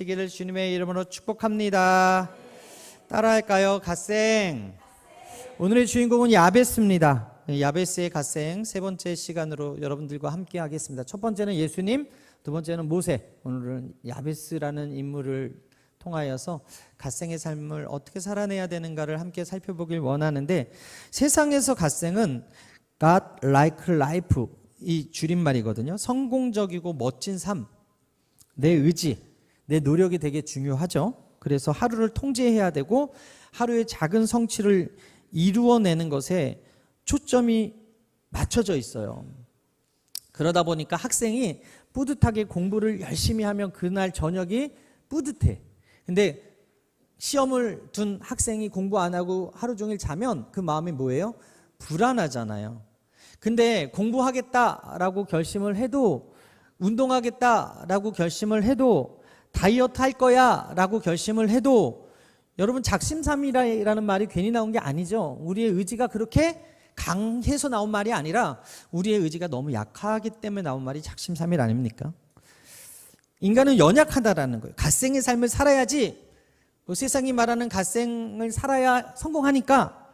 되기를 주님의 이름으로 축복합니다. 따라할까요? 갓생. 오늘의 주인공은 야베스입니다. 야베스의 갓생 세 번째 시간으로 여러분들과 함께 하겠습니다. 첫 번째는 예수님, 두 번째는 모세. 오늘은 야베스라는 인물을 통하여서 갓생의 삶을 어떻게 살아내야 되는가를 함께 살펴보길 원하는데, 세상에서 갓생은 God like life 이 줄임말이거든요. 성공적이고 멋진 삶, 내 의지, 내 노력이 되게 중요하죠. 그래서 하루를 통제해야 되고 하루의 작은 성취를 이루어내는 것에 초점이 맞춰져 있어요. 그러다 보니까 학생이 뿌듯하게 공부를 열심히 하면 그날 저녁이 뿌듯해. 근데 시험을 둔 학생이 공부 안 하고 하루 종일 자면 그 마음이 뭐예요? 불안하잖아요. 근데 공부하겠다라고 결심을 해도, 운동하겠다라고 결심을 해도, 다이어트 할 거야 라고 결심을 해도, 여러분 작심삼일이라는 말이 괜히 나온 게 아니죠. 우리의 의지가 그렇게 강해서 나온 말이 아니라 우리의 의지가 너무 약하기 때문에 나온 말이 작심삼일 아닙니까? 인간은 연약하다라는 거예요. 갓생의 삶을 살아야지, 세상이 말하는 갓생을 살아야 성공하니까.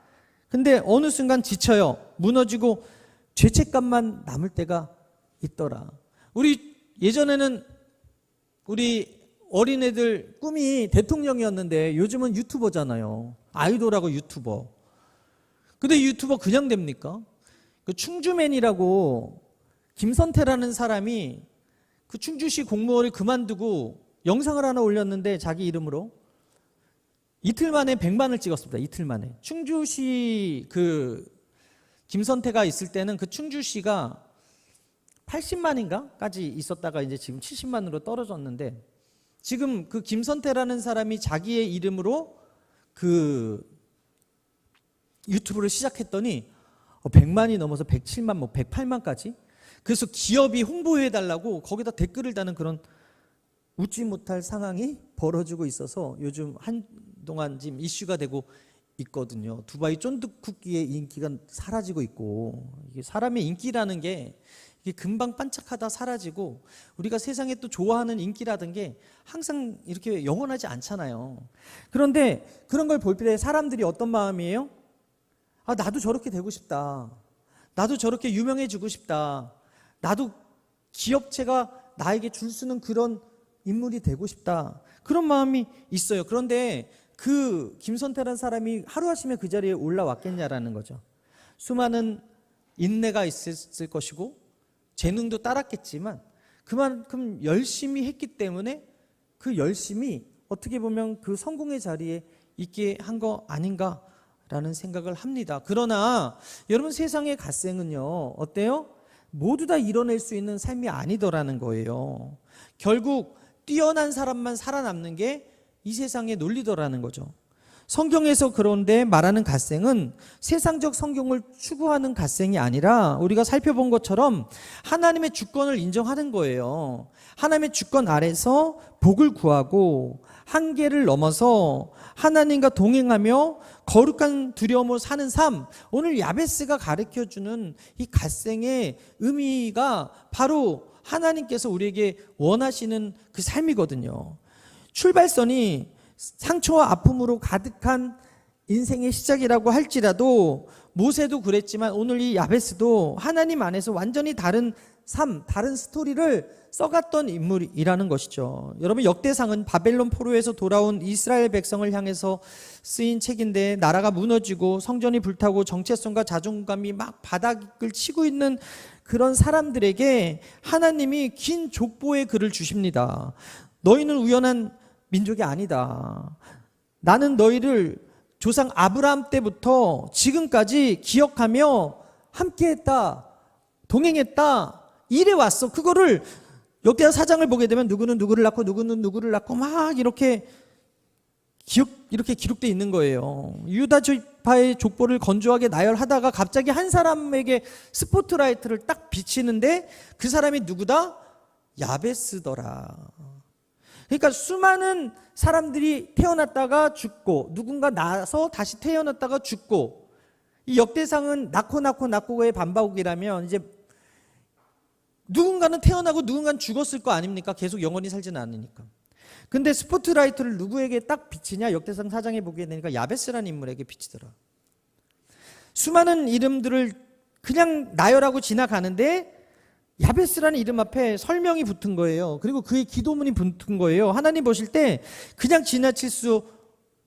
근데 어느 순간 지쳐요. 무너지고 죄책감만 남을 때가 있더라. 우리 예전에는 우리 어린애들 꿈이 대통령이었는데 요즘은 유튜버잖아요. 아이돌하고 유튜버. 근데 유튜버 그냥 됩니까? 그 충주맨이라고 김선태라는 사람이 그 충주시 공무원을 그만두고 영상을 하나 올렸는데 자기 이름으로 이틀 만에 100만을 찍었습니다. 이틀 만에. 충주시 그 김선태가 있을 때는 그 충주시가 80만인가까지 있었다가 이제 지금 70만으로 떨어졌는데, 지금 그 김선태라는 사람이 자기의 이름으로 그 유튜브를 시작했더니 100만이 넘어서 107만, 뭐 108만까지. 그래서 기업이 홍보해달라고 거기다 댓글을 다는 그런 웃지 못할 상황이 벌어지고 있어서 요즘 한동안 지금 이슈가 되고 있거든요. 두바이 쫀득 쿠키의 인기가 사라지고 있고, 이게 사람의 인기라는 게 이게 금방 반짝하다 사라지고, 우리가 세상에 또 좋아하는 인기라든 게 항상 이렇게 영원하지 않잖아요. 그런데 그런 걸 볼 때 사람들이 어떤 마음이에요? 아, 나도 저렇게 되고 싶다. 나도 저렇게 유명해지고 싶다. 나도 기업체가 나에게 줄 수 있는 그런 인물이 되고 싶다. 그런 마음이 있어요. 그런데 그 김선태라는 사람이 하루아침에 그 자리에 올라왔겠냐라는 거죠. 수많은 인내가 있었을 것이고 재능도 따랐겠지만 그만큼 열심히 했기 때문에 그 열심이 어떻게 보면 그 성공의 자리에 있게 한 거 아닌가라는 생각을 합니다. 그러나 여러분, 세상의 갓생은요, 어때요? 모두 다 이뤄낼 수 있는 삶이 아니더라는 거예요. 결국 뛰어난 사람만 살아남는 게 이 세상의 논리더라는 거죠. 성경에서 그런데 말하는 갓생은 세상적 성공을 추구하는 갓생이 아니라 우리가 살펴본 것처럼 하나님의 주권을 인정하는 거예요. 하나님의 주권 아래서 복을 구하고 한계를 넘어서 하나님과 동행하며 거룩한 두려움으로 사는 삶, 오늘 야베스가 가르쳐주는 이 갓생의 의미가 바로 하나님께서 우리에게 원하시는 그 삶이거든요. 출발선이 상처와 아픔으로 가득한 인생의 시작이라고 할지라도 모세도 그랬지만 오늘 이 야베스도 하나님 안에서 완전히 다른 삶, 다른 스토리를 써갔던 인물이라는 것이죠. 여러분, 역대상은 바벨론 포로에서 돌아온 이스라엘 백성을 향해서 쓰인 책인데, 나라가 무너지고 성전이 불타고 정체성과 자존감이 막 바닥을 치고 있는 그런 사람들에게 하나님이 긴 족보의 글을 주십니다. 너희는 우연한 민족이 아니다. 나는 너희를 조상 아브라함 때부터 지금까지 기억하며 함께했다, 동행했다, 이래왔어. 그거를 역대하 4장을 보게 되면 누구는 누구를 낳고 누구는 누구를 낳고 막 이렇게 기록되어 있는 거예요. 유다 지파의 족보를 건조하게 나열하다가 갑자기 한 사람에게 스포트라이트를 딱 비치는데 그 사람이 누구다? 야베스더라. 그러니까 수많은 사람들이 태어났다가 죽고, 누군가 나서 다시 태어났다가 죽고, 이 역대상은 낳고의 반복이라면 이제 누군가는 태어나고 누군가는 죽었을 거 아닙니까? 계속 영원히 살지는 않으니까. 근데 스포트라이트를 누구에게 딱 비치냐? 역대상 4장에 보게 되니까 야베스라는 인물에게 비치더라. 수많은 이름들을 그냥 나열하고 지나가는데 야베스라는 이름 앞에 설명이 붙은 거예요. 그리고 그의 기도문이 붙은 거예요. 하나님 보실 때 그냥 지나칠 수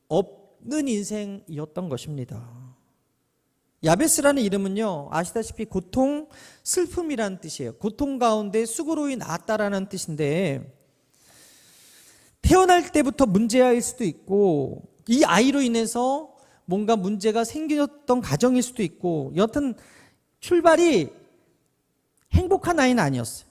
없는 인생이었던 것입니다. 야베스라는 이름은요, 아시다시피 고통, 슬픔이라는 뜻이에요. 고통 가운데 수고로이 나았다라는 뜻인데, 태어날 때부터 문제아일 수도 있고, 이 아이로 인해서 뭔가 문제가 생겼던 가정일 수도 있고, 여튼 출발이 행복한 아이는 아니었어요.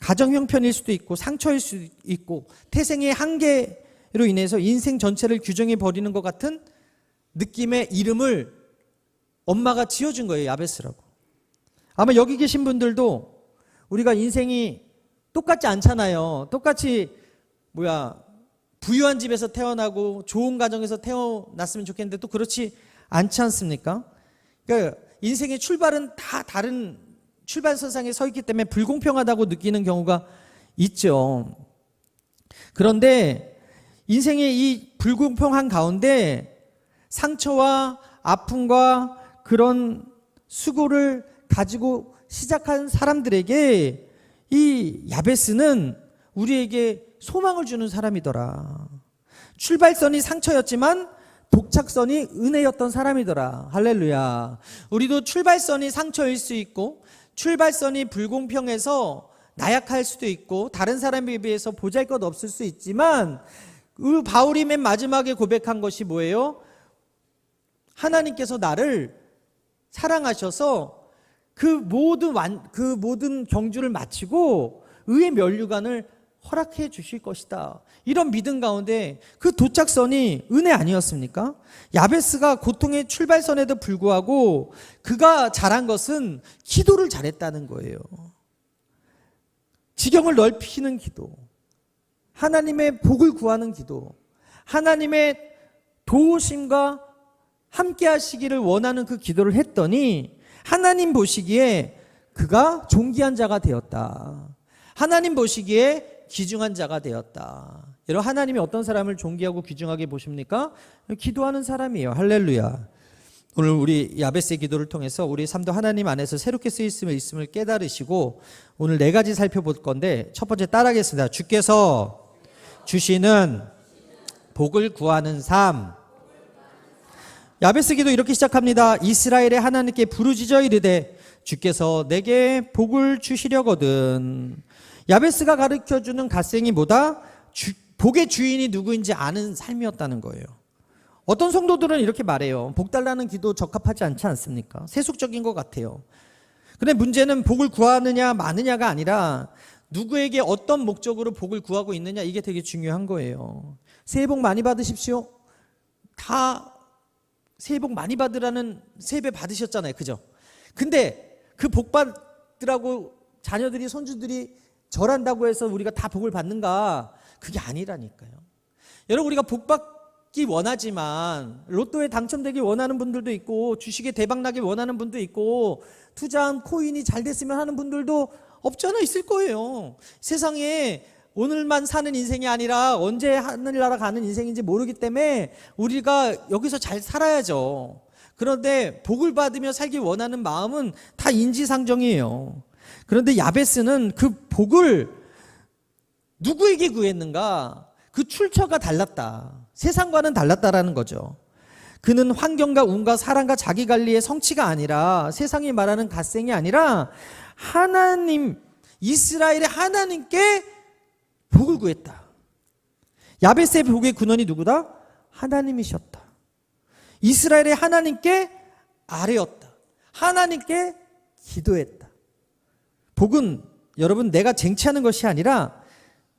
가정 형편일 수도 있고, 상처일 수도 있고, 태생의 한계로 인해서 인생 전체를 규정해 버리는 것 같은 느낌의 이름을 엄마가 지어준 거예요. 야베스라고. 아마 여기 계신 분들도 우리가 인생이 똑같지 않잖아요. 똑같이 부유한 집에서 태어나고 좋은 가정에서 태어났으면 좋겠는데 또 그렇지 않지 않습니까? 그러니까 인생의 출발은 다 다른 출발선상에 서 있기 때문에 불공평하다고 느끼는 경우가 있죠. 그런데 인생의 이 불공평한 가운데 상처와 아픔과 그런 수고를 가지고 시작한 사람들에게 이 야베스는 우리에게 소망을 주는 사람이더라. 출발선이 상처였지만 도착선이 은혜였던 사람이더라. 할렐루야. 우리도 출발선이 상처일 수 있고 출발선이 불공평해서 나약할 수도 있고 다른 사람에 비해서 보잘것없을 수 있지만 바울이 맨 마지막에 고백한 것이 뭐예요? 하나님께서 나를 사랑하셔서 그 모든 경주를 마치고 의의 면류관을 허락해 주실 것이다. 이런 믿음 가운데 그 도착선이 은혜 아니었습니까? 야베스가 고통의 출발선에도 불구하고 그가 잘한 것은 기도를 잘했다는 거예요. 지경을 넓히는 기도, 하나님의 복을 구하는 기도, 하나님의 도우심과 함께 하시기를 원하는 그 기도를 했더니 하나님 보시기에 그가 존귀한 자가 되었다. 하나님 보시기에 귀중한 자가 되었다. 여러분, 하나님이 어떤 사람을 존귀하고 귀중하게 보십니까? 기도하는 사람이에요. 할렐루야. 오늘 우리 야베스의 기도를 통해서 우리 삶도 하나님 안에서 새롭게 쓰임을 깨달으시고 오늘 4가지 살펴볼 건데 첫 번째 따라하겠습니다. 주께서 주시는 복을 구하는 삶. 야베스 기도 이렇게 시작합니다. 이스라엘의 하나님께 부르짖어 이르되 주께서 내게 복을 주시려거든. 야베스가 가르쳐주는 갓생이 뭐다? 복의 주인이 누구인지 아는 삶이었다는 거예요. 어떤 성도들은 이렇게 말해요. 복 달라는 기도 적합하지 않지 않습니까? 세속적인 것 같아요. 근데 문제는 복을 구하느냐 마느냐가 아니라 누구에게 어떤 목적으로 복을 구하고 있느냐, 이게 되게 중요한 거예요. 새해 복 많이 받으십시오. 다 새해 복 많이 받으라는 세배 받으셨잖아요. 그죠? 근데 그 복 받으라고 자녀들이 손주들이 절한다고 해서 우리가 다 복을 받는가? 그게 아니라니까요. 여러분, 우리가 복 받기 원하지만 로또에 당첨되기 원하는 분들도 있고 주식에 대박 나기 원하는 분도 있고 투자한 코인이 잘 됐으면 하는 분들도 없지 않아 있을 거예요. 세상에 오늘만 사는 인생이 아니라 언제 하늘나라 가는 인생인지 모르기 때문에 우리가 여기서 잘 살아야죠. 그런데 복을 받으며 살기 원하는 마음은 다 인지상정이에요. 그런데 야베스는 그 복을 누구에게 구했는가? 그 출처가 달랐다. 세상과는 달랐다라는 거죠. 그는 환경과 운과 사랑과 자기관리의 성취가 아니라 세상이 말하는 갓생이 아니라 하나님, 이스라엘의 하나님께 복을 구했다. 야베스의 복의 근원이 누구다? 하나님이셨다. 이스라엘의 하나님께 아뢰었다. 하나님께 기도했다. 복은 여러분 내가 쟁취하는 것이 아니라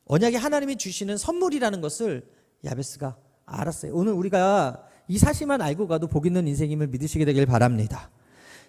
언약의 하나님이 주시는 선물이라는 것을 야베스가 알았어요. 오늘 우리가 이 사실만 알고 가도 복 있는 인생임을 믿으시게 되길 바랍니다.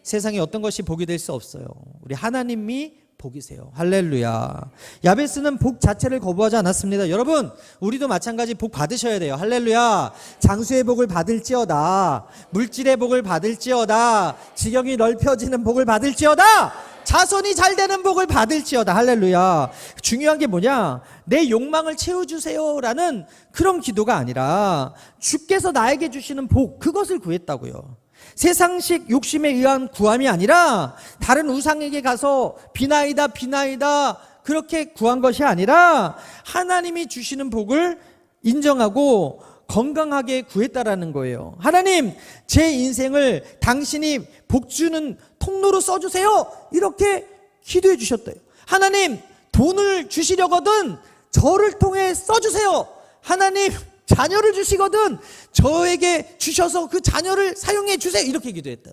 세상에 어떤 것이 복이 될 수 없어요. 우리 하나님이 복이세요. 할렐루야. 야베스는 복 자체를 거부하지 않았습니다. 여러분, 우리도 마찬가지 복 받으셔야 돼요. 할렐루야. 장수의 복을 받을지어다. 물질의 복을 받을지어다. 지경이 넓혀지는 복을 받을지어다. 자손이 잘 되는 복을 받을지어다. 할렐루야. 중요한 게 뭐냐? 내 욕망을 채워주세요라는 그런 기도가 아니라 주께서 나에게 주시는 복, 그것을 구했다고요. 세상식 욕심에 의한 구함이 아니라 다른 우상에게 가서 비나이다 그렇게 구한 것이 아니라 하나님이 주시는 복을 인정하고 건강하게 구했다라는 거예요. 하나님, 제 인생을 당신이 복 주는 통로로 써주세요. 이렇게 기도해 주셨대요. 하나님, 돈을 주시려거든 저를 통해 써주세요. 하나님, 자녀를 주시거든 저에게 주셔서 그 자녀를 사용해 주세요. 이렇게 기도했다.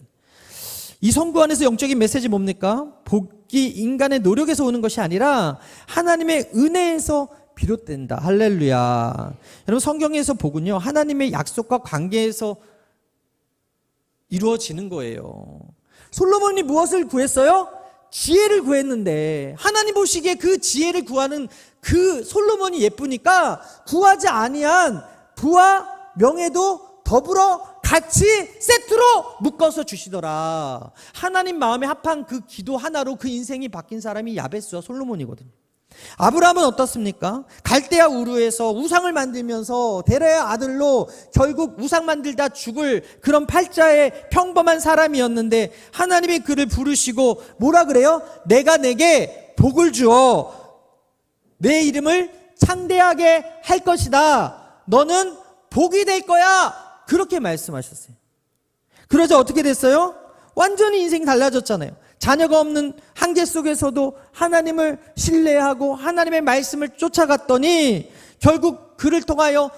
이 선구 안에서 영적인 메시지 뭡니까? 복이 인간의 노력에서 오는 것이 아니라 하나님의 은혜에서 비롯된다. 할렐루야. 여러분, 성경에서 복은요, 하나님의 약속과 관계에서 이루어지는 거예요. 솔로몬이 무엇을 구했어요? 지혜를 구했는데 하나님 보시기에 그 지혜를 구하는 그 솔로몬이 예쁘니까 구하지 아니한 부와 명예도 더불어 같이 세트로 묶어서 주시더라. 하나님 마음에 합한 그 기도 하나로 그 인생이 바뀐 사람이 야베스와 솔로몬이거든요. 아브라함은 어떻습니까? 갈대아 우르에서 우상을 만들면서 데라의 아들로 결국 우상 만들다 죽을 그런 팔자의 평범한 사람이었는데 하나님이 그를 부르시고 뭐라 그래요? 내가 내게 복을 주어 내 이름을 창대하게 할 것이다. 너는 복이 될 거야. 그렇게 말씀하셨어요. 그러자 어떻게 됐어요? 완전히 인생이 달라졌잖아요. 자녀가 없는 한계 속에서도 하나님을 신뢰하고 하나님의 말씀을 쫓아갔더니 결국 그를 통하여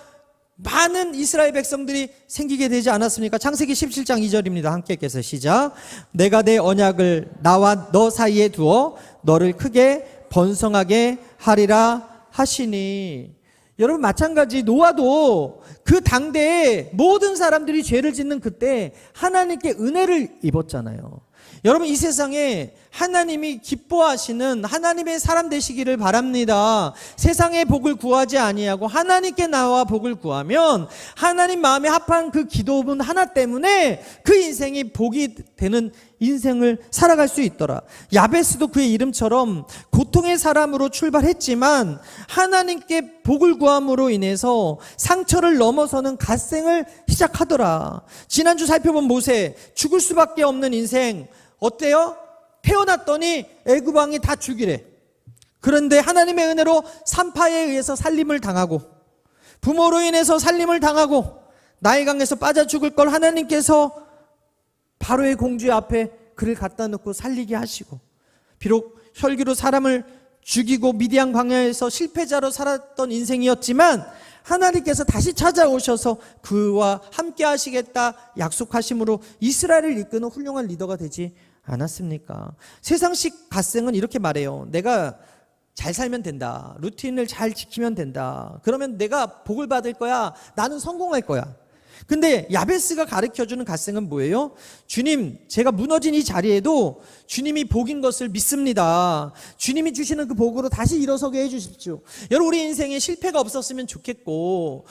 많은 이스라엘 백성들이 생기게 되지 않았습니까? 창세기 17장 2절입니다. 함께 읽겠어요. 시작. 내가 내 언약을 나와 너 사이에 두어 너를 크게 번성하게 하리라 하시니. 여러분, 마찬가지 노아도 그 당대에 모든 사람들이 죄를 짓는 그때 하나님께 은혜를 입었잖아요. 여러분, 이 세상에 하나님이 기뻐하시는 하나님의 사람 되시기를 바랍니다. 세상의 복을 구하지 아니하고 하나님께 나와 복을 구하면 하나님 마음에 합한 그 기도문 하나 때문에 그 인생이 복이 되는 인생을 살아갈 수 있더라. 야베스도 그의 이름처럼 고통의 사람으로 출발했지만 하나님께 복을 구함으로 인해서 상처를 넘어서는 갓생을 시작하더라. 지난주 살펴본 모세, 죽을 수밖에 없는 인생 어때요? 태어났더니 애굽 왕이 다 죽이래. 그런데 하나님의 은혜로 산파에 의해서 살림을 당하고 부모로 인해서 살림을 당하고 나일강에서 빠져 죽을 걸 하나님께서 바로의 공주 앞에 그를 갖다 놓고 살리게 하시고, 비록 혈기로 사람을 죽이고 미디안 광야에서 실패자로 살았던 인생이었지만 하나님께서 다시 찾아오셔서 그와 함께 하시겠다 약속하심으로 이스라엘을 이끄는 훌륭한 리더가 되지 않았습니까? 세상식 갓생은 이렇게 말해요. 내가 잘 살면 된다. 루틴을 잘 지키면 된다. 그러면 내가 복을 받을 거야. 나는 성공할 거야. 근데 야베스가 가르쳐주는 갓생은 뭐예요? 주님, 제가 무너진 이 자리에도 주님이 복인 것을 믿습니다. 주님이 주시는 그 복으로 다시 일어서게 해주십시오. 여러분, 우리 인생에 실패가 없었으면 좋겠고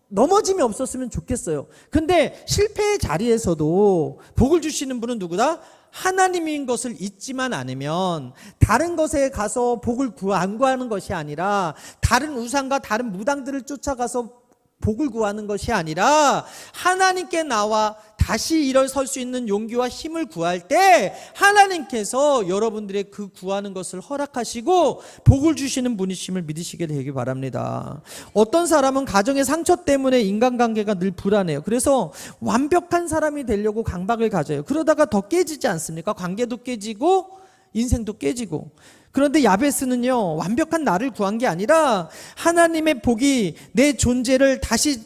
넘어짐이 없었으면 좋겠어요. 근데 실패의 자리에서도 복을 주시는 분은 누구다? 하나님인 것을 잊지만 않으면 다른 것에 가서 복을 안 구하는 것이 아니라 다른 우상과 다른 무당들을 쫓아가서 복을 구하는 것이 아니라 하나님께 나와 다시 일어설 수 있는 용기와 힘을 구할 때 하나님께서 여러분들의 그 구하는 것을 허락하시고 복을 주시는 분이심을 믿으시게 되기 바랍니다. 어떤 사람은 가정의 상처 때문에 인간관계가 늘 불안해요. 그래서 완벽한 사람이 되려고 강박을 가져요. 그러다가 더 깨지지 않습니까? 관계도 깨지고 인생도 깨지고. 그런데 야베스는요, 완벽한 나를 구한 게 아니라 하나님의 복이 내 존재를 다시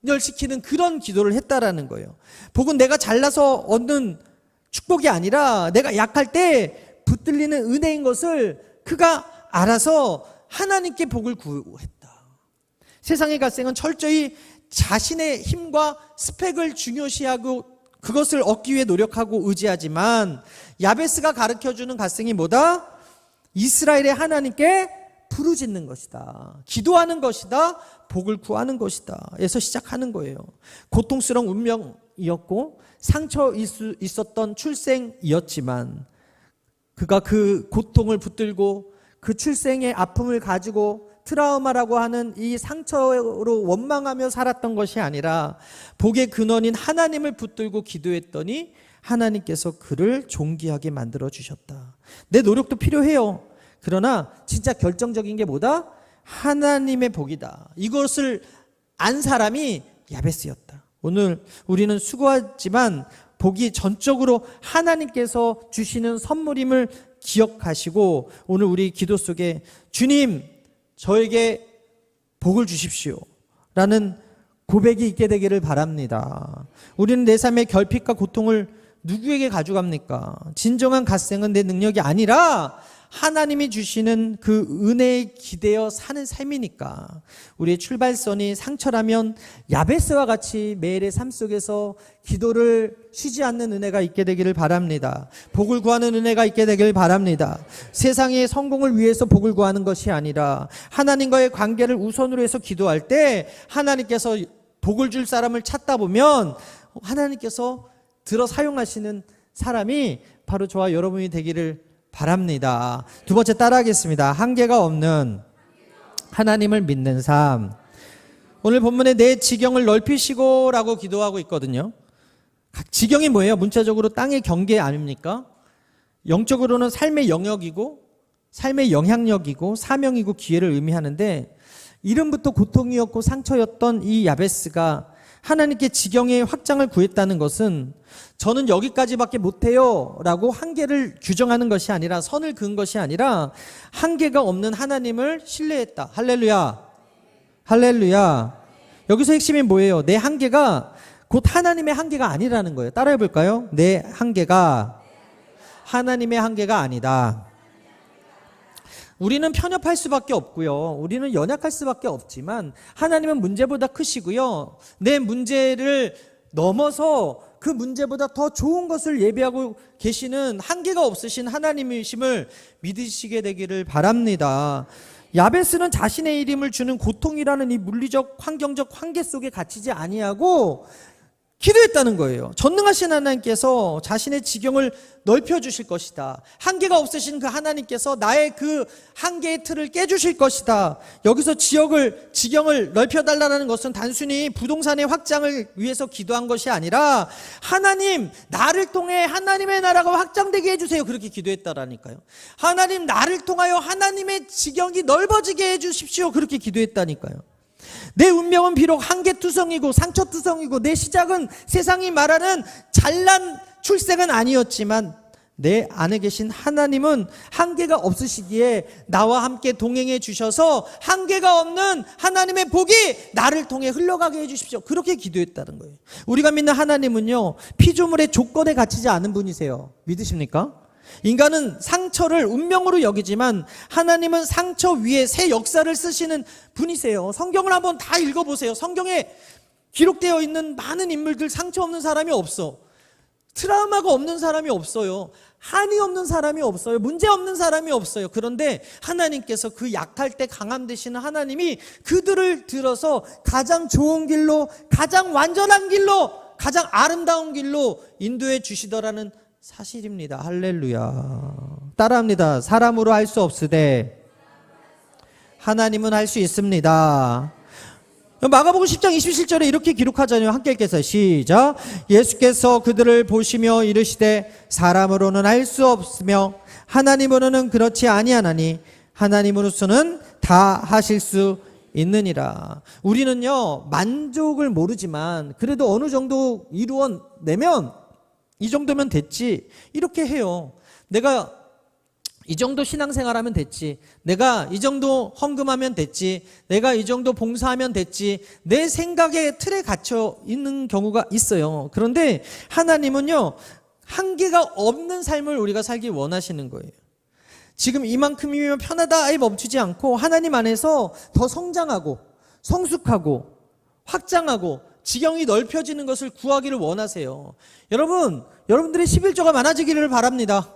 정렬시키는 그런 기도를 했다라는 거예요. 복은 내가 잘나서 얻는 축복이 아니라 내가 약할 때 붙들리는 은혜인 것을 그가 알아서 하나님께 복을 구했다. 세상의 갓생은 철저히 자신의 힘과 스펙을 중요시하고 그것을 얻기 위해 노력하고 의지하지만 야베스가 가르쳐주는 갓생이 뭐다? 이스라엘의 하나님께 부르짖는 것이다. 기도하는 것이다. 복을 구하는 것이다. 에서 시작하는 거예요. 고통스러운 운명 고통이었고 상처 있었던 출생이었지만 그가 그 고통을 붙들고 그 출생의 아픔을 가지고 트라우마라고 하는 이 상처로 원망하며 살았던 것이 아니라 복의 근원인 하나님을 붙들고 기도했더니 하나님께서 그를 존귀하게 만들어 주셨다. 내 노력도 필요해요. 그러나 진짜 결정적인 게 뭐다? 하나님의 복이다. 이것을 안 사람이 야베스였다. 오늘 우리는 수고하지만 복이 전적으로 하나님께서 주시는 선물임을 기억하시고 오늘 우리 기도 속에 주님 저에게 복을 주십시오 라는 고백이 있게 되기를 바랍니다. 우리는 내 삶의 결핍과 고통을 누구에게 가져갑니까? 진정한 갓생은 내 능력이 아니라 하나님이 주시는 그 은혜에 기대어 사는 삶이니까 우리의 출발선이 상처라면 야베스와 같이 매일의 삶 속에서 기도를 쉬지 않는 은혜가 있게 되기를 바랍니다. 복을 구하는 은혜가 있게 되기를 바랍니다. 세상의 성공을 위해서 복을 구하는 것이 아니라 하나님과의 관계를 우선으로 해서 기도할 때 하나님께서 복을 줄 사람을 찾다 보면 하나님께서 들어 사용하시는 사람이 바로 저와 여러분이 되기를 바랍니다. 두 번째 따라하겠습니다. 한계가 없는 하나님을 믿는 삶. 오늘 본문에 내 지경을 넓히시고 라고 기도하고 있거든요. 지경이 뭐예요? 문자적으로 땅의 경계 아닙니까? 영적으로는 삶의 영역이고 삶의 영향력이고 사명이고 기회를 의미하는데 이름부터 고통이었고 상처였던 이 야베스가 하나님께 지경의 확장을 구했다는 것은 저는 여기까지밖에 못해요 라고 한계를 규정하는 것이 아니라 선을 그은 것이 아니라 한계가 없는 하나님을 신뢰했다. 할렐루야. 할렐루야. 여기서 핵심이 뭐예요? 내 한계가 곧 하나님의 한계가 아니라는 거예요. 따라해 볼까요? 내 한계가 하나님의 한계가 아니다. 우리는 편협할 수밖에 없고요. 우리는 연약할 수밖에 없지만 하나님은 문제보다 크시고요. 내 문제를 넘어서 그 문제보다 더 좋은 것을 예비하고 계시는 한계가 없으신 하나님이심을 믿으시게 되기를 바랍니다. 야베스는 자신의 이름을 주는 고통이라는 이 물리적 환경적 한계 속에 갇히지 아니하고 기도했다는 거예요. 전능하신 하나님께서 자신의 지경을 넓혀주실 것이다. 한계가 없으신 그 하나님께서 나의 그 한계의 틀을 깨주실 것이다. 여기서 지경을 넓혀달라는 것은 단순히 부동산의 확장을 위해서 기도한 것이 아니라 하나님 나를 통해 하나님의 나라가 확장되게 해주세요. 그렇게 기도했다라니까요. 하나님 나를 통하여 하나님의 지경이 넓어지게 해주십시오. 그렇게 기도했다니까요. 내 운명은 비록 한계투성이고 상처투성이고 내 시작은 세상이 말하는 잘난 출생은 아니었지만 내 안에 계신 하나님은 한계가 없으시기에 나와 함께 동행해 주셔서 한계가 없는 하나님의 복이 나를 통해 흘러가게 해주십시오. 그렇게 기도했다는 거예요. 우리가 믿는 하나님은요 피조물의 조건에 갇히지 않은 분이세요. 믿으십니까? 인간은 상처를 운명으로 여기지만 하나님은 상처 위에 새 역사를 쓰시는 분이세요. 성경을 한번 다 읽어보세요. 성경에 기록되어 있는 많은 인물들 상처 없는 사람이 없어. 트라우마가 없는 사람이 없어요. 한이 없는 사람이 없어요. 문제 없는 사람이 없어요. 그런데 하나님께서 그 약할 때 강함 되시는 하나님이 그들을 들어서 가장 좋은 길로 가장 완전한 길로 가장 아름다운 길로 인도해 주시더라는 사실입니다. 할렐루야. 따라합니다. 사람으로 할 수 없으되 하나님은 할 수 있습니다. 마가복음 10장 27절에 이렇게 기록하잖아요. 함께 읽겠어요. 시작. 예수께서 그들을 보시며 이르시되 사람으로는 할 수 없으며 하나님으로는 그렇지 아니하나니 하나님으로서는 다 하실 수 있느니라. 우리는요 만족을 모르지만 그래도 어느 정도 이루어내면 이 정도면 됐지 이렇게 해요. 내가 이 정도 신앙생활하면 됐지, 내가 이 정도 헌금하면 됐지, 내가 이 정도 봉사하면 됐지, 내 생각의 틀에 갇혀 있는 경우가 있어요. 그런데 하나님은요 한계가 없는 삶을 우리가 살기 원하시는 거예요. 지금 이만큼이면 편하다에 멈추지 않고 하나님 안에서 더 성장하고 성숙하고 확장하고 지경이 넓혀지는 것을 구하기를 원하세요. 여러분들의 11조가 많아지기를 바랍니다.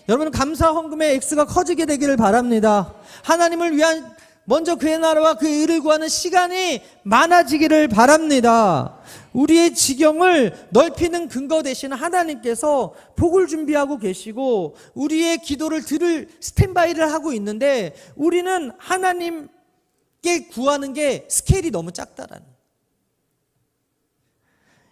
여러분 감사 헌금의 액수가 커지게 되기를 바랍니다. 하나님을 위한 먼저 그의 나라와 그의 의를 구하는 시간이 많아지기를 바랍니다. 우리의 지경을 넓히는 근거 대신 하나님께서 복을 준비하고 계시고 우리의 기도를 들을 스탠바이를 하고 있는데 우리는 하나님께 구하는 게 스케일이 너무 작다라는.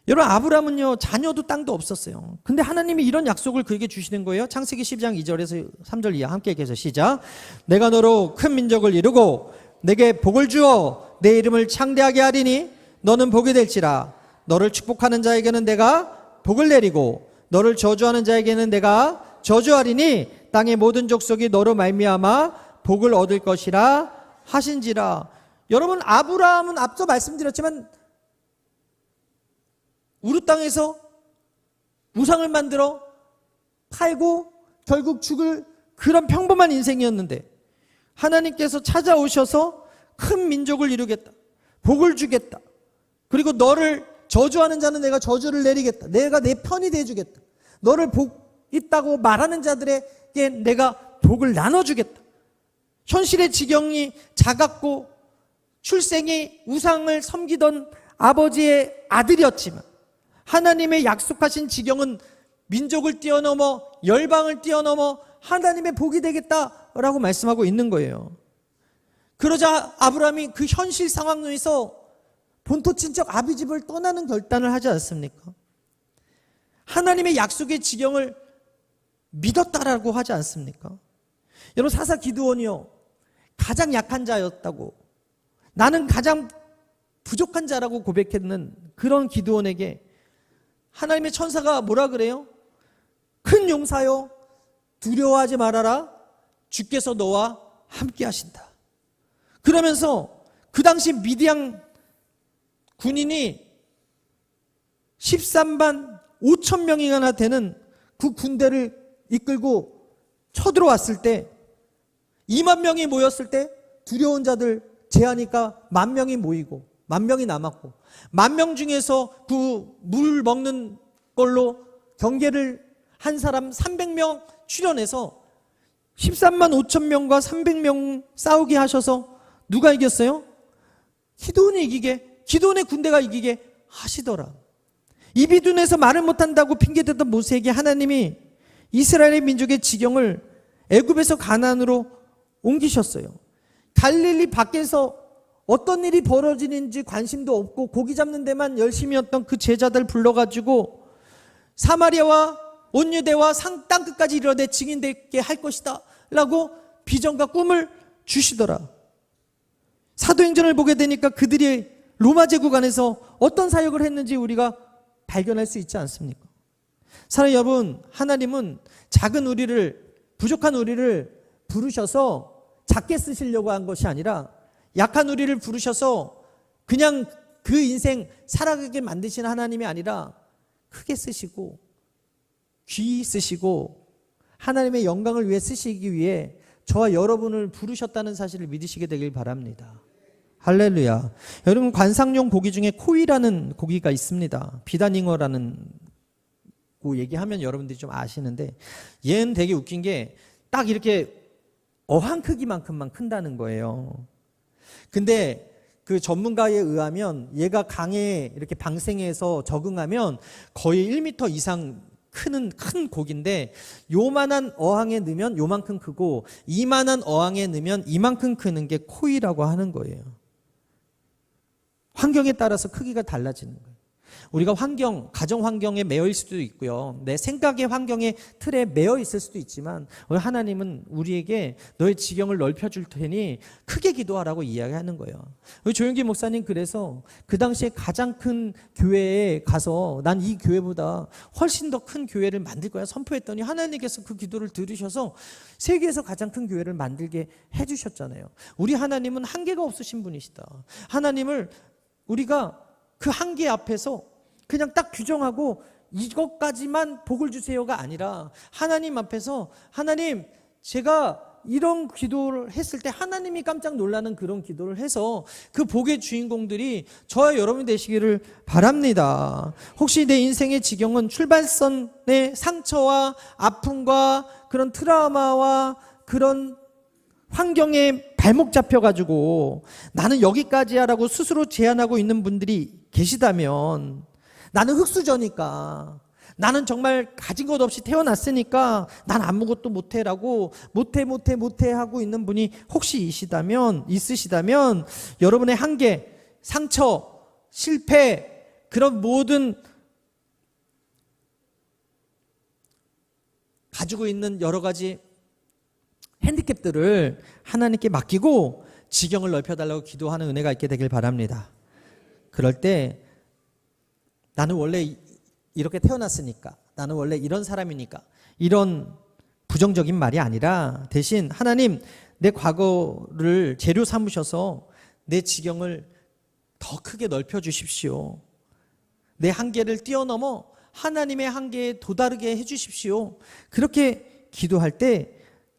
여러분, 아브라함은요 자녀도 땅도 없었어요. 근데 하나님이 이런 약속을 그에게 주시는 거예요. 창세기 12장 2절에서 3절 이하 함께 읽어서 시작. 내가 너로 큰 민족을 이루고 내게 복을 주어 내 이름을 창대하게 하리니 너는 복이 될지라. 너를 축복하는 자에게는 내가 복을 내리고 너를 저주하는 자에게는 내가 저주하리니 땅의 모든 족속이 너로 말미암아 복을 얻을 것이라 하신지라. 여러분, 아브라함은 앞서 말씀드렸지만 우르 땅에서 우상을 만들어 팔고 결국 죽을 그런 평범한 인생이었는데 하나님께서 찾아오셔서 큰 민족을 이루겠다, 복을 주겠다, 그리고 너를 저주하는 자는 내가 저주를 내리겠다, 내가 내 편이 돼주겠다, 너를 복 있다고 말하는 자들에게 내가 복을 나눠주겠다. 현실의 지경이 작았고 출생이 우상을 섬기던 아버지의 아들이었지만 하나님의 약속하신 지경은 민족을 뛰어넘어 열방을 뛰어넘어 하나님의 복이 되겠다라고 말씀하고 있는 거예요. 그러자 아브라함이 그 현실 상황에서 본토 친척 아비집을 떠나는 결단을 하지 않습니까? 하나님의 약속의 지경을 믿었다라고 하지 않습니까? 여러분, 사사 기드온이요 가장 약한 자였다고, 나는 가장 부족한 자라고 고백했는 그런 기드온에게 하나님의 천사가 뭐라 그래요? 큰 용사여 두려워하지 말아라, 주께서 너와 함께 하신다. 그러면서 그 당시 미디안 군인이 13만 5천 명이나 되는 그 군대를 이끌고 쳐들어왔을 때 2만 명이 모였을 때 두려운 자들 제하니까 10,000명이 모이고 10,000명이 남았고 10,000명 중에서 그 물 먹는 걸로 경계를 한 사람 300명 출연해서 13만 5천 명과 300명 싸우게 하셔서 누가 이겼어요? 기드온이 이기게, 기드온의 군대가 이기게 하시더라. 이비둔에서 말을 못한다고 핑계대던 모세에게 하나님이 이스라엘의 민족의 지경을 애굽에서 가나안으로 옮기셨어요. 갈릴리 밖에서 어떤 일이 벌어지는지 관심도 없고 고기 잡는 데만 열심히 했던 그 제자들 불러가지고 사마리아와 온 유대와 땅 끝까지 이르되 증인되게 할 것이다 라고 비전과 꿈을 주시더라. 사도행전을 보게 되니까 그들이 로마 제국 안에서 어떤 사역을 했는지 우리가 발견할 수 있지 않습니까? 사랑하는 여러분, 하나님은 작은 우리를, 부족한 우리를 부르셔서 작게 쓰시려고 한 것이 아니라 약한 우리를 부르셔서 그냥 그 인생 살아가게 만드신 하나님이 아니라 크게 쓰시고 귀히 쓰시고 하나님의 영광을 위해 쓰시기 위해 저와 여러분을 부르셨다는 사실을 믿으시게 되길 바랍니다. 할렐루야. 여러분, 관상용 고기 중에 코이라는 고기가 있습니다. 비단잉어라는 고 얘기하면 여러분들이 좀 아시는데 얘는 되게 웃긴 게 딱 이렇게 어항 크기만큼만 큰다는 거예요. 근데 그 전문가에 의하면 얘가 강에 이렇게 방생해서 적응하면 거의 1m 이상 큰 고기인데 요만한 어항에 넣으면 요만큼 크고 이만한 어항에 넣으면 이만큼 크는 게 코이라고 하는 거예요. 환경에 따라서 크기가 달라지는 거예요. 우리가 가정 환경에 매여 있을 수도 있고요. 내 생각의 환경의 틀에 매여 있을 수도 있지만 하나님은 우리에게 너의 지경을 넓혀줄 테니 크게 기도하라고 이야기하는 거예요. 조용기 목사님 그래서 그 당시에 가장 큰 교회에 가서 난 이 교회보다 훨씬 더 큰 교회를 만들 거야 선포했더니 하나님께서 그 기도를 들으셔서 세계에서 가장 큰 교회를 만들게 해주셨잖아요. 우리 하나님은 한계가 없으신 분이시다. 하나님을 우리가 그 한계 앞에서 그냥 딱 규정하고 이것까지만 복을 주세요가 아니라 하나님 앞에서 하나님 제가 이런 기도를 했을 때 하나님이 깜짝 놀라는 그런 기도를 해서 그 복의 주인공들이 저와 여러분이 되시기를 바랍니다. 혹시 내 인생의 지경은 출발선의 상처와 아픔과 그런 트라우마와 그런 환경에 발목 잡혀가지고 나는 여기까지야라고 스스로 제안하고 있는 분들이 계시다면, 나는 흑수저니까, 나는 정말 가진 것 없이 태어났으니까 난 아무것도 못해라고 못해 하고 있는 분이 혹시 있으시다면 여러분의 한계, 상처, 실패, 그런 모든 가지고 있는 여러 가지 핸디캡들을 하나님께 맡기고 지경을 넓혀달라고 기도하는 은혜가 있게 되길 바랍니다. 그럴 때 나는 원래 이렇게 태어났으니까, 나는 원래 이런 사람이니까, 이런 부정적인 말이 아니라 대신 하나님, 내 과거를 재료 삼으셔서 내 지경을 더 크게 넓혀 주십시오. 내 한계를 뛰어넘어 하나님의 한계에 도다르게 해 주십시오. 그렇게 기도할 때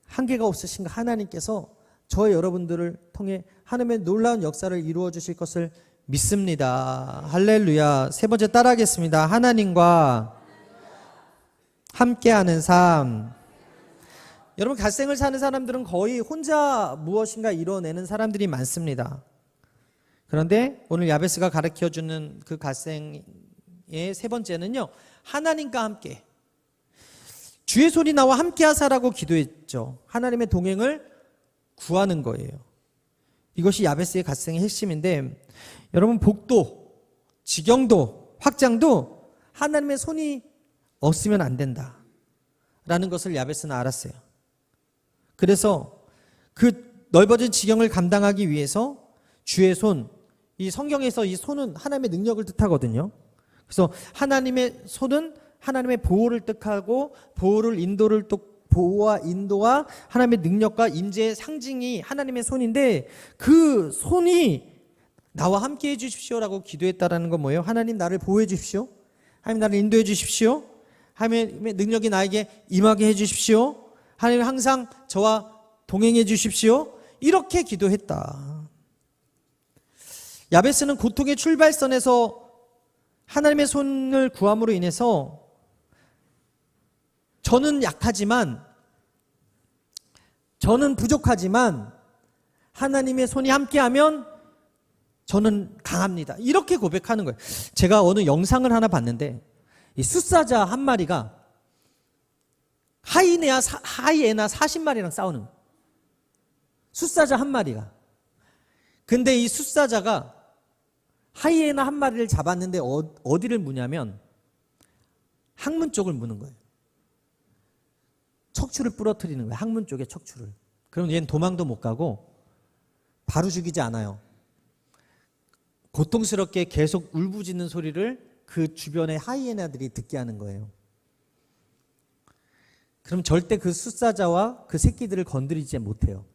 한계가 없으신 하나님께서 저와 여러분들을 통해 하나님의 놀라운 역사를 이루어 주실 것을 믿습니다. 할렐루야. 세 번째 따라하겠습니다. 하나님과 함께하는 삶. 여러분, 갓생을 사는 사람들은 거의 혼자 무엇인가 이뤄내는 사람들이 많습니다. 그런데 오늘 야베스가 가르쳐주는 그 갓생의 세 번째는요, 하나님과 함께, 주의 소리 나와 함께하사라고 기도했죠. 하나님의 동행을 구하는 거예요. 이것이 야베스의 갓생의 핵심인데, 여러분, 복도, 지경도, 확장도 하나님의 손이 없으면 안 된다라는 것을 야베스는 알았어요. 그래서 그 넓어진 지경을 감당하기 위해서 주의 손, 이 성경에서 이 손은 하나님의 능력을 뜻하거든요. 그래서 하나님의 손은 하나님의 보호를 뜻하고, 보호와 인도와 하나님의 능력과 임재의 상징이 하나님의 손인데, 그 손이 나와 함께 해 주십시오라고 기도했다라는 건 뭐예요? 하나님, 나를 보호해 주십시오. 하나님, 나를 인도해 주십시오. 하나님의 능력이 나에게 임하게 해 주십시오. 하나님, 항상 저와 동행해 주십시오. 이렇게 기도했다. 야베스는 고통의 출발선에서 하나님의 손을 구함으로 인해서, 저는 약하지만, 저는 부족하지만 하나님의 손이 함께하면 저는 강합니다. 이렇게 고백하는 거예요. 제가 어느 영상을 하나 봤는데, 이 숫사자 한 마리가 하이에나 40마리랑 싸우는 거예요. 숫사자 한 마리가. 근데 이 숫사자가 하이에나 한 마리를 잡았는데 어디를 무냐면 항문 쪽을 무는 거예요. 척추를 부러뜨리는 거예요. 항문 쪽에 척추를. 그럼 얘는 도망도 못 가고 바로 죽이지 않아요. 고통스럽게 계속 울부짖는 소리를 그 주변의 하이에나들이 듣게 하는 거예요. 그럼 절대 그 숫사자와 그 새끼들을 건드리지 못해요.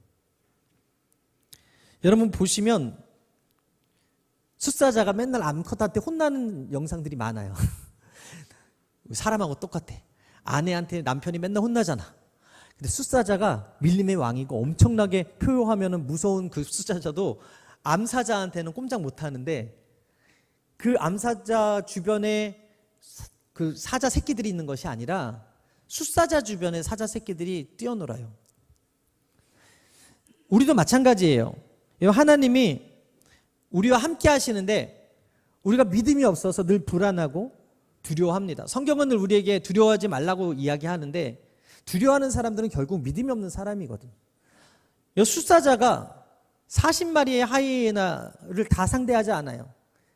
여러분 보시면 숫사자가 맨날 암컷한테 혼나는 영상들이 많아요. 사람하고 똑같아. 아내한테 남편이 맨날 혼나잖아. 근데 숫사자가 밀림의 왕이고 엄청나게 표효하면 무서운 그 숫사자도 암사자한테는 꼼짝 못하는데, 그 암사자 주변에 그 사자 새끼들이 있는 것이 아니라 숫사자 주변에 사자 새끼들이 뛰어놀아요. 우리도 마찬가지예요. 하나님이 우리와 함께 하시는데 우리가 믿음이 없어서 늘 불안하고 두려워합니다. 성경은 늘 우리에게 두려워하지 말라고 이야기하는데, 두려워하는 사람들은 결국 믿음이 없는 사람이거든요. 이 숫사자가 40마리의 하이에나를 다 상대하지 않아요.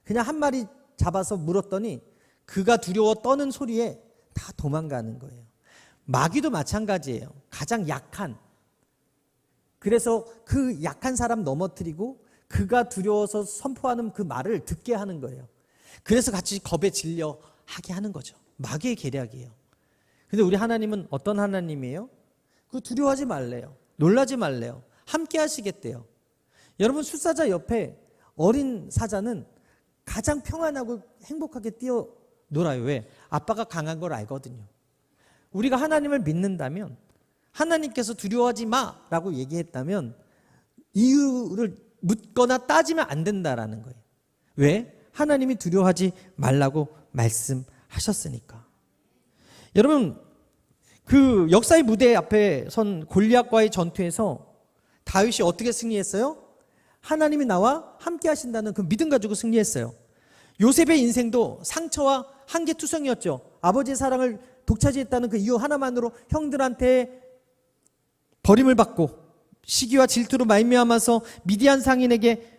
그냥 한 마리 잡아서 물었더니 그가 두려워 떠는 소리에 다 도망가는 거예요. 마귀도 마찬가지예요. 가장 약한, 그래서 그 약한 사람 넘어뜨리고 그가 두려워서 선포하는 그 말을 듣게 하는 거예요. 그래서 같이 겁에 질려 하게 하는 거죠. 마귀의 계략이에요. 근데 우리 하나님은 어떤 하나님이에요? 그 두려워하지 말래요. 놀라지 말래요. 함께 하시겠대요. 여러분, 숫사자 옆에 어린 사자는 가장 평안하고 행복하게 뛰어놀아요. 왜? 아빠가 강한 걸 알거든요. 우리가 하나님을 믿는다면, 하나님께서 두려워하지 마라고 얘기했다면 이유를 묻거나 따지면 안 된다라는 거예요. 왜? 하나님이 두려워하지 말라고 말씀하셨으니까. 여러분, 그 역사의 무대 앞에 선 골리앗과의 전투에서 다윗이 어떻게 승리했어요? 하나님이 나와 함께 하신다는 그 믿음 가지고 승리했어요. 요셉의 인생도 상처와 한계투성이었죠. 아버지의 사랑을 독차지했다는 그 이유 하나만으로 형들한테 버림을 받고 시기와 질투로 말미암아서 미디안 상인에게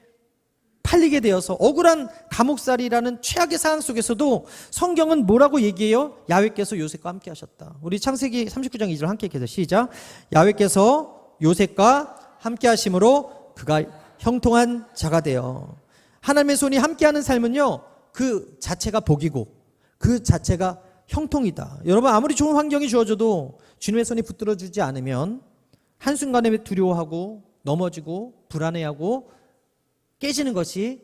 팔리게 되어서 억울한 감옥살이라는 최악의 상황 속에서도 성경은 뭐라고 얘기해요? 야훼께서 요셉과 함께 하셨다. 우리 창세기 39장 2절 함께 읽겠습니다. 시작. 야훼께서 요셉과 함께 하심으로 그가 형통한 자가 되어. 하나님의 손이 함께하는 삶은요, 그 자체가 복이고 그 자체가 형통이다. 여러분, 아무리 좋은 환경이 주어져도 주님의 손이 붙들어주지 않으면 한순간에 두려워하고 넘어지고 불안해하고 깨지는 것이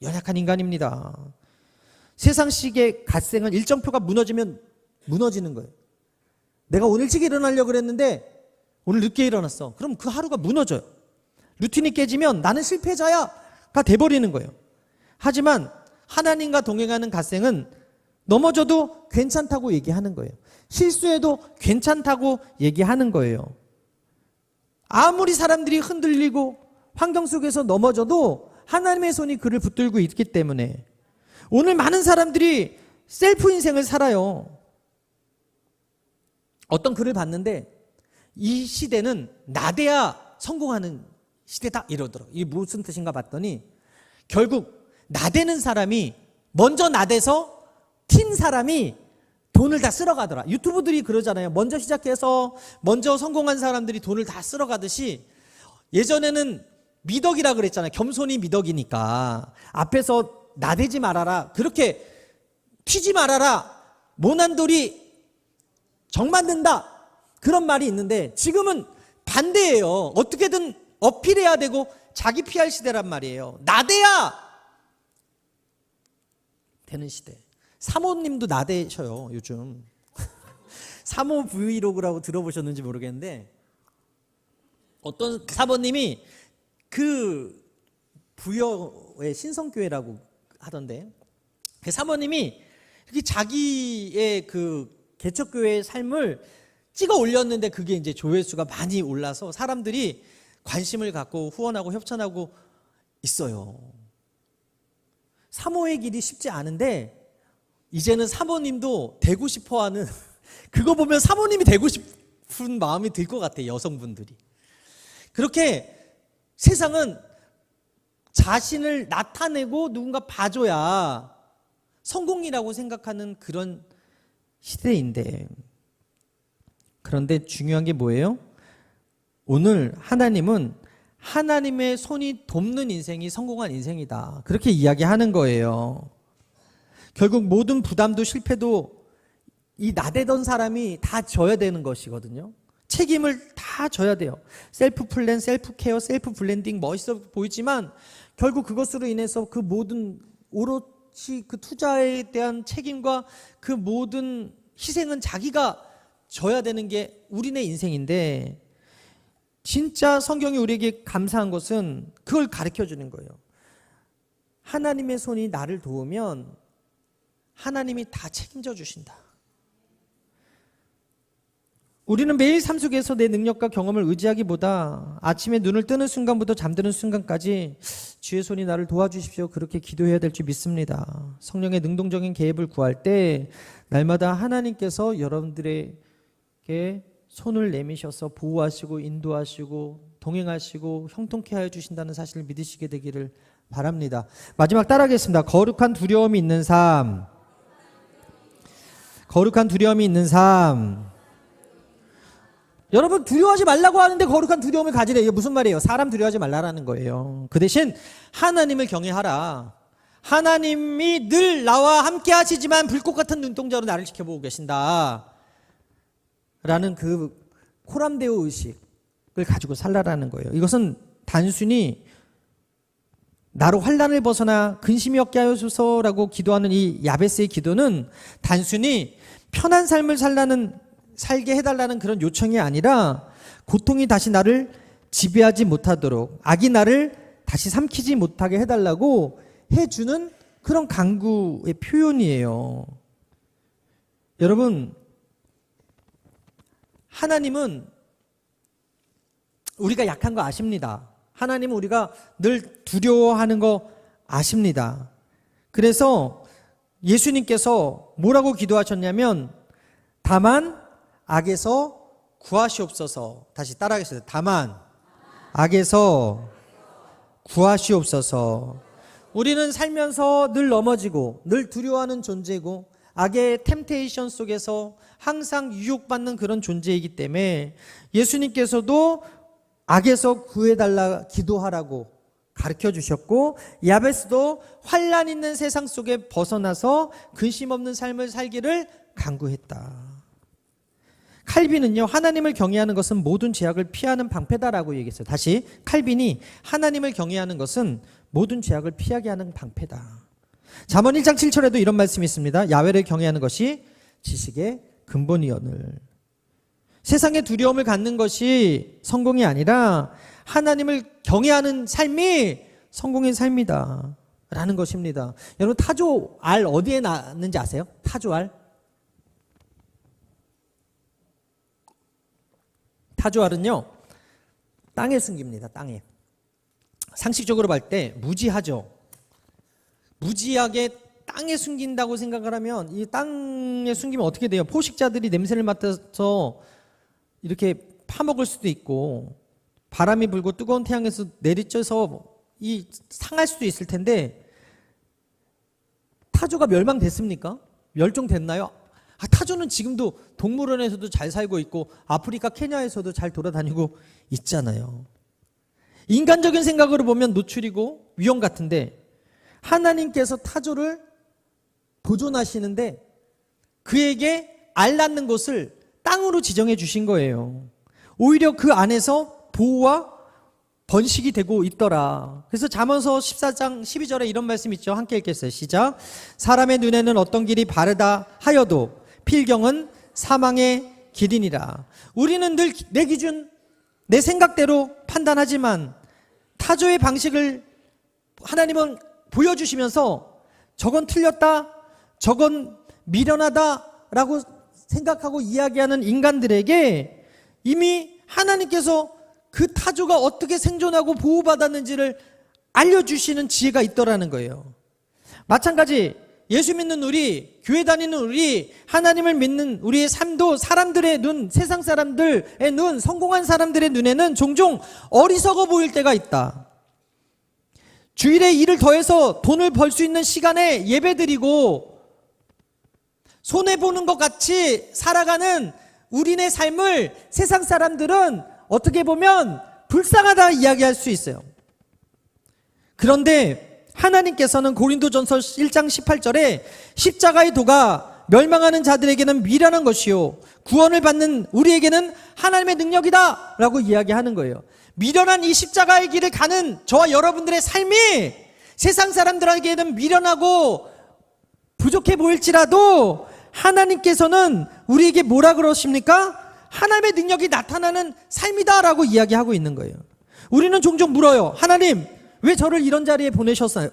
연약한 인간입니다. 세상식의 갓생은 일정표가 무너지면 무너지는 거예요. 내가 오늘 일찍 일어나려고 그랬는데 오늘 늦게 일어났어. 그럼 그 하루가 무너져요. 루틴이 깨지면 나는 실패자야가 돼버리는 거예요. 하지만 하나님과 동행하는 갓생은 넘어져도 괜찮다고 얘기하는 거예요. 실수해도 괜찮다고 얘기하는 거예요. 아무리 사람들이 흔들리고 환경 속에서 넘어져도 하나님의 손이 그를 붙들고 있기 때문에 오늘 많은 사람들이 셀프 인생을 살아요. 어떤 글을 봤는데 이 시대는 나대야 성공하는 시대다 이러더라고요. 이게 무슨 뜻인가 봤더니 결국 나대는 사람이 먼저 나대서 튄 사람이 돈을 다 쓸어가더라. 유튜브들이 그러잖아요. 먼저 시작해서 먼저 성공한 사람들이 돈을 다 쓸어가듯이 예전에는 미덕이라 그랬잖아요. 겸손이 미덕이니까 앞에서 나대지 말아라. 그렇게 튀지 말아라. 모난 돌이 정 맞는다. 그런 말이 있는데 지금은 반대예요. 어떻게든 어필해야 되고 자기 PR 시대란 말이에요. 나대야 되는 시대. 사모님도 나대셔요 요즘. 사모 브이로그라고 들어보셨는지 모르겠는데 어떤 사모님이 그 부여의 신성교회라고 하던데 그 사모님이 이렇게 자기의 그 개척교회의 삶을 찍어 올렸는데 그게 이제 조회수가 많이 올라서 사람들이 관심을 갖고 후원하고 협찬하고 있어요. 사모의 길이 쉽지 않은데 이제는 사모님도 되고 싶어하는 그거 보면 사모님이 되고 싶은 마음이 들 것 같아요. 여성분들이. 그렇게 세상은 자신을 나타내고 누군가 봐줘야 성공이라고 생각하는 그런 시대인데 그런데 중요한 게 뭐예요? 오늘 하나님은 하나님의 손이 돕는 인생이 성공한 인생이다. 그렇게 이야기하는 거예요. 결국 모든 부담도 실패도 이 나대던 사람이 다 져야 되는 것이거든요. 책임을 다 져야 돼요. 셀프 플랜, 셀프 케어, 셀프 블렌딩 멋있어 보이지만 결국 그것으로 인해서 그 모든 오롯이 그 투자에 대한 책임과 그 모든 희생은 자기가 져야 되는 게 우리네 인생인데 진짜 성경이 우리에게 감사한 것은 그걸 가르쳐 주는 거예요. 하나님의 손이 나를 도우면 하나님이 다 책임져 주신다. 우리는 매일 삶 속에서 내 능력과 경험을 의지하기보다 아침에 눈을 뜨는 순간부터 잠드는 순간까지 주의 손이 나를 도와주십시오. 그렇게 기도해야 될 줄 믿습니다. 성령의 능동적인 개입을 구할 때 날마다 하나님께서 여러분들에게 손을 내미셔서 보호하시고 인도하시고 동행하시고 형통케 하여 주신다는 사실을 믿으시게 되기를 바랍니다. 마지막 따라하겠습니다. 거룩한 두려움이 있는 삶. 거룩한 두려움이 있는 삶. 여러분 두려워하지 말라고 하는데 거룩한 두려움을 가지래. 이게 무슨 말이에요? 사람 두려워하지 말라라는 거예요. 그 대신 하나님을 경외하라. 하나님이 늘 나와 함께 하시지만 불꽃 같은 눈동자로 나를 지켜보고 계신다 라는 그 코람데오 의식을 가지고 살라라는 거예요. 이것은 단순히 나로 환난을 벗어나 근심이 없게 하여소서라고 기도하는 이 야베스의 기도는 단순히 편한 삶을 살게 해달라는 그런 요청이 아니라 고통이 다시 나를 지배하지 못하도록 악이 나를 다시 삼키지 못하게 해달라고 해주는 그런 간구의 표현이에요. 여러분 하나님은 우리가 약한 거 아십니다. 하나님은 우리가 늘 두려워하는 거 아십니다. 그래서 예수님께서 뭐라고 기도하셨냐면 다만 악에서 구하시옵소서. 다시 따라하겠습니다. 다만 악에서 구하시옵소서. 우리는 살면서 늘 넘어지고 늘 두려워하는 존재고 악의 템테이션 속에서 항상 유혹받는 그런 존재이기 때문에 예수님께서도 악에서 구해달라 기도하라고 가르쳐 주셨고, 야베스도 환난 있는 세상 속에 벗어나서 근심 없는 삶을 살기를 간구했다. 칼빈은요, 하나님을 경외하는 것은 모든 죄악을 피하는 방패다라고 얘기했어요. 다시, 칼빈이 하나님을 경외하는 것은 모든 죄악을 피하게 하는 방패다. 잠언 1장 7절에도 이런 말씀이 있습니다. 야훼를 경외하는 것이 지식의 근본이오늘. 세상에 두려움을 갖는 것이 성공이 아니라 하나님을 경외하는 삶이 성공의 삶이다 라는 것입니다. 여러분, 타조알 어디에 났는지 아세요? 타조알? 타조알은요, 땅에 숨깁니다. 땅에. 상식적으로 볼 때 무지하죠. 무지하게 땅에 숨긴다고 생각을 하면, 이 땅에 숨기면 어떻게 돼요? 포식자들이 냄새를 맡아서 이렇게 파먹을 수도 있고, 바람이 불고 뜨거운 태양에서 내리쬐서 상할 수도 있을 텐데, 타조가 멸망됐습니까? 멸종됐나요? 타조는 지금도 동물원에서도 잘 살고 있고 아프리카 케냐에서도 잘 돌아다니고 있잖아요. 인간적인 생각으로 보면 노출이고 위험 같은데, 하나님께서 타조를 보존하시는데 그에게 알 낳는 곳을 땅으로 지정해 주신 거예요. 오히려 그 안에서 보호와 번식이 되고 있더라. 그래서 잠언서 14장 12절에 이런 말씀 있죠. 함께 읽겠어요. 시작. 사람의 눈에는 어떤 길이 바르다 하여도 필경은 사망의 길이니라. 우리는 늘 내 기준, 내 생각대로 판단하지만 타조의 방식을 하나님은 보여주시면서 저건 틀렸다, 저건 미련하다라고 생각하고 이야기하는 인간들에게 이미 하나님께서 그 타조가 어떻게 생존하고 보호받았는지를 알려주시는 지혜가 있더라는 거예요. 마찬가지 예수 믿는 우리, 교회 다니는 우리, 하나님을 믿는 우리의 삶도 사람들의 눈, 세상 사람들의 눈, 성공한 사람들의 눈에는 종종 어리석어 보일 때가 있다. 주일에 일을 더해서 돈을 벌 수 있는 시간에 예배드리고 손해보는 것 같이 살아가는 우리네 삶을 세상 사람들은 어떻게 보면 불쌍하다 이야기할 수 있어요. 그런데 하나님께서는 고린도전서 1장 18절에 십자가의 도가 멸망하는 자들에게는 미련한 것이요 구원을 받는 우리에게는 하나님의 능력이다 라고 이야기하는 거예요. 미련한 이 십자가의 길을 가는 저와 여러분들의 삶이 세상 사람들에게는 미련하고 부족해 보일지라도 하나님께서는 우리에게 뭐라 그러십니까? 하나님의 능력이 나타나는 삶이다라고 이야기하고 있는 거예요. 우리는 종종 물어요. 하나님, 왜 저를 이런 자리에 보내셨어요?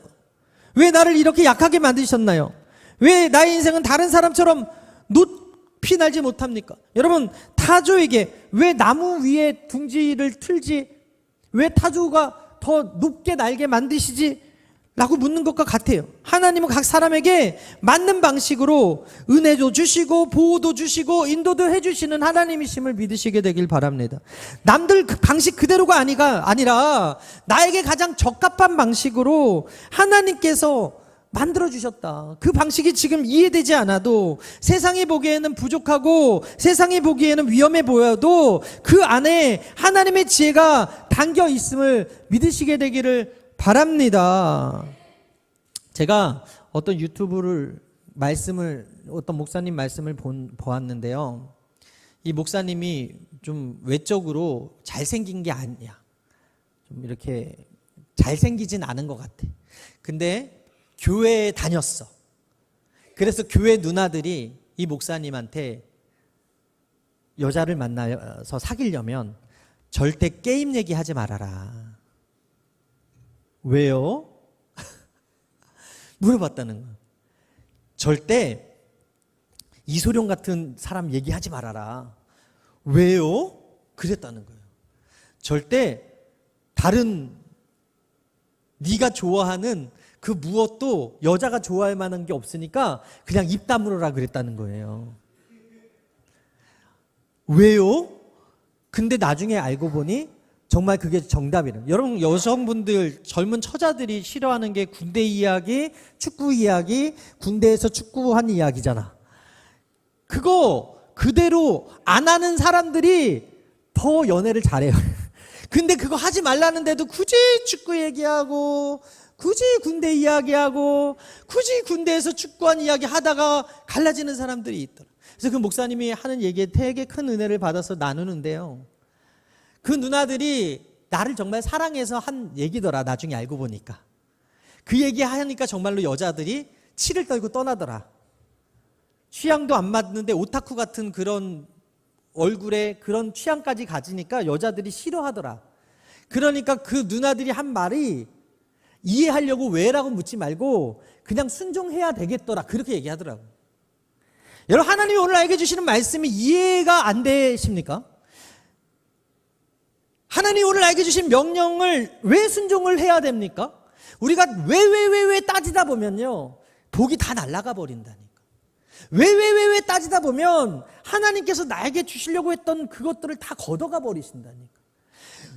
왜 나를 이렇게 약하게 만드셨나요? 왜 나의 인생은 다른 사람처럼 높이 날지 못합니까? 여러분, 타조에게 왜 나무 위에 둥지를 틀지? 왜 타조가 더 높게 날게 만드시지? 라고 묻는 것과 같아요. 하나님은 각 사람에게 맞는 방식으로 은혜도 주시고 보호도 주시고 인도도 해주시는 하나님이심을 믿으시게 되길 바랍니다. 남들 그 방식 그대로가 아니라 나에게 가장 적합한 방식으로 하나님께서 만들어주셨다. 그 방식이 지금 이해되지 않아도, 세상이 보기에는 부족하고 세상이 보기에는 위험해 보여도 그 안에 하나님의 지혜가 담겨 있음을 믿으시게 되기를 바랍니다. 제가 어떤 어떤 목사님 말씀을 보았는데요. 이 목사님이 좀 외적으로 잘생긴 게 아니야. 좀 이렇게 잘생기진 않은 것 같아. 근데 교회에 다녔어. 그래서 교회 누나들이 이 목사님한테 여자를 만나서 사귀려면 절대 게임 얘기하지 말아라. 왜요? 물어봤다는 거예요. 절대 이소룡 같은 사람 얘기하지 말아라. 왜요? 그랬다는 거예요. 절대 다른 네가 좋아하는 그 무엇도 여자가 좋아할 만한 게 없으니까 그냥 입 다물어라 그랬다는 거예요. 왜요? 근데 나중에 알고 보니 정말 그게 정답이래요. 여러분, 여성분들, 젊은 처자들이 싫어하는 게 군대 이야기, 축구 이야기, 군대에서 축구한 이야기잖아. 그거 그대로 안 하는 사람들이 더 연애를 잘해요. 근데 그거 하지 말라는데도 굳이 축구 얘기하고, 굳이 군대 이야기하고, 굳이 군대에서 축구한 이야기 하다가 갈라지는 사람들이 있더라. 그래서 그 목사님이 하는 얘기에 되게 큰 은혜를 받아서 나누는데요. 그 누나들이 나를 정말 사랑해서 한 얘기더라. 나중에 알고 보니까. 그 얘기 하니까 정말로 여자들이 치를 떨고 떠나더라. 취향도 안 맞는데 오타쿠 같은 그런 얼굴에 그런 취향까지 가지니까 여자들이 싫어하더라. 그러니까 그 누나들이 한 말이 이해하려고 왜라고 묻지 말고 그냥 순종해야 되겠더라. 그렇게 얘기하더라고. 여러분, 하나님이 오늘 알게 해주시는 말씀이 이해가 안 되십니까? 하나님이 오늘 알게 해주신 명령을 왜 순종을 해야 됩니까? 우리가 왜 따지다 보면요, 복이 다 날아가 버린다니까. 왜 따지다 보면 하나님께서 나에게 주시려고 했던 그것들을 다 걷어가 버리신다니까.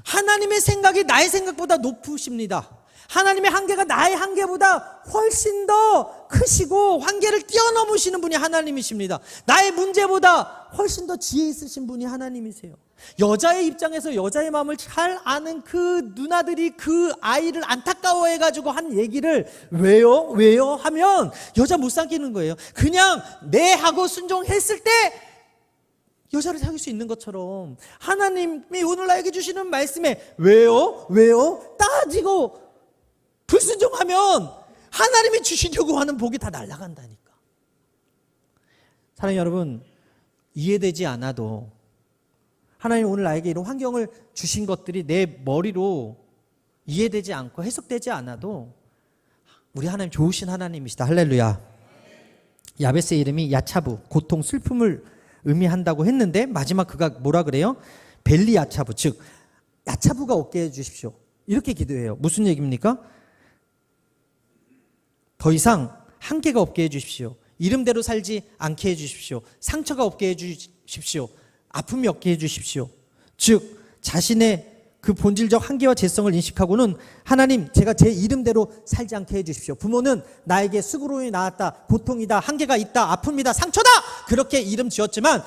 하나님의 생각이 나의 생각보다 높으십니다. 하나님의 한계가 나의 한계보다 훨씬 더 크시고 한계를 뛰어넘으시는 분이 하나님이십니다. 나의 문제보다 훨씬 더 지혜 있으신 분이 하나님이세요. 여자의 입장에서 여자의 마음을 잘 아는 그 누나들이 그 아이를 안타까워해가지고 한 얘기를 왜요? 하면 여자 못 사귀는 거예요. 그냥 네 하고 순종했을 때 여자를 사귈 수 있는 것처럼 하나님이 오늘 나에게 주시는 말씀에 왜요? 따지고 불순종하면 하나님이 주시려고 하는 복이 다 날아간다니까. 사랑하는 여러분, 이해되지 않아도 하나님 오늘 나에게 이런 환경을 주신 것들이 내 머리로 이해되지 않고 해석되지 않아도 우리 하나님 좋으신 하나님이시다. 할렐루야. 야베스의 이름이 야차부, 고통, 슬픔을 의미한다고 했는데 마지막 그가 뭐라 그래요? 벨리 야차부, 즉 야차부가 없게 해주십시오. 이렇게 기도해요. 무슨 얘기입니까? 더 이상 한계가 없게 해주십시오. 이름대로 살지 않게 해주십시오. 상처가 없게 해주십시오. 아픔이 없게 해주십시오. 즉 자신의 그 본질적 한계와 재성을 인식하고는 하나님, 제가 제 이름대로 살지 않게 해주십시오. 부모는 나에게 수고로움이 나왔다, 고통이다, 한계가 있다, 아픔이다, 상처다, 그렇게 이름 지었지만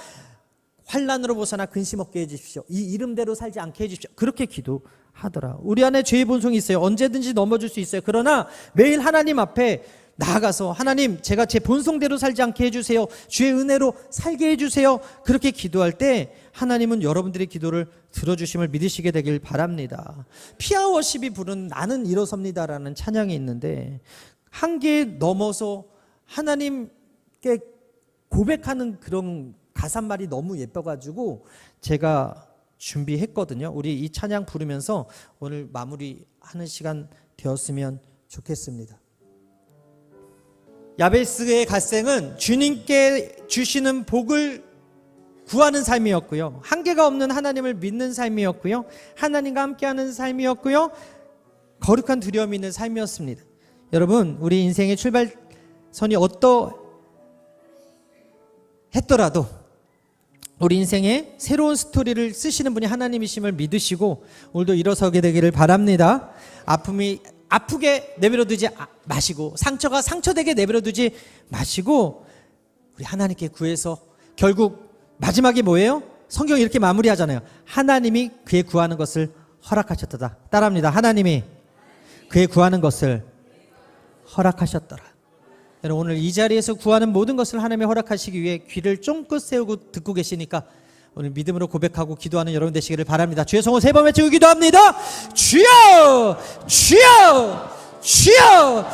환난으로 벗어나 근심 없게 해주십시오. 이 이름대로 살지 않게 해주십시오. 그렇게 기도하더라. 우리 안에 죄의 본성이 있어요. 언제든지 넘어질 수 있어요. 그러나 매일 하나님 앞에 나아가서 하나님, 제가 제 본성대로 살지 않게 해주세요. 주의 은혜로 살게 해주세요. 그렇게 기도할 때 하나님은 여러분들의 기도를 들어주심을 믿으시게 되길 바랍니다. 피아워십이 부른 나는 일어섭니다라는 찬양이 있는데 한계에 넘어서 하나님께 고백하는 그런 가사말이 너무 예뻐가지고 제가 준비했거든요. 우리 이 찬양 부르면서 오늘 마무리하는 시간 되었으면 좋겠습니다. 야베스의 갓생은 주님께 주시는 복을 구하는 삶이었고요. 한계가 없는 하나님을 믿는 삶이었고요. 하나님과 함께하는 삶이었고요. 거룩한 두려움이 있는 삶이었습니다. 여러분, 우리 인생의 출발선이 어떠했더라도 우리 인생에 새로운 스토리를 쓰시는 분이 하나님이심을 믿으시고 오늘도 일어서게 되기를 바랍니다. 아프게 내버려두지 마시고 상처가 상처되게 내버려두지 마시고 우리 하나님께 구해서 결국 마지막에 뭐예요? 성경이 이렇게 마무리하잖아요. 하나님이 그의 구하는 것을 허락하셨다. 따라합니다. 하나님이 그의 구하는 것을 허락하셨더라. 여러분, 오늘 이 자리에서 구하는 모든 것을 하나님이 허락하시기 위해 귀를 쫑긋 세우고 듣고 계시니까 오늘 믿음으로 고백하고 기도하는 여러분 되시기를 바랍니다. 주의 성호 3번 외치고 기도합니다. 주여! 주여! 주여!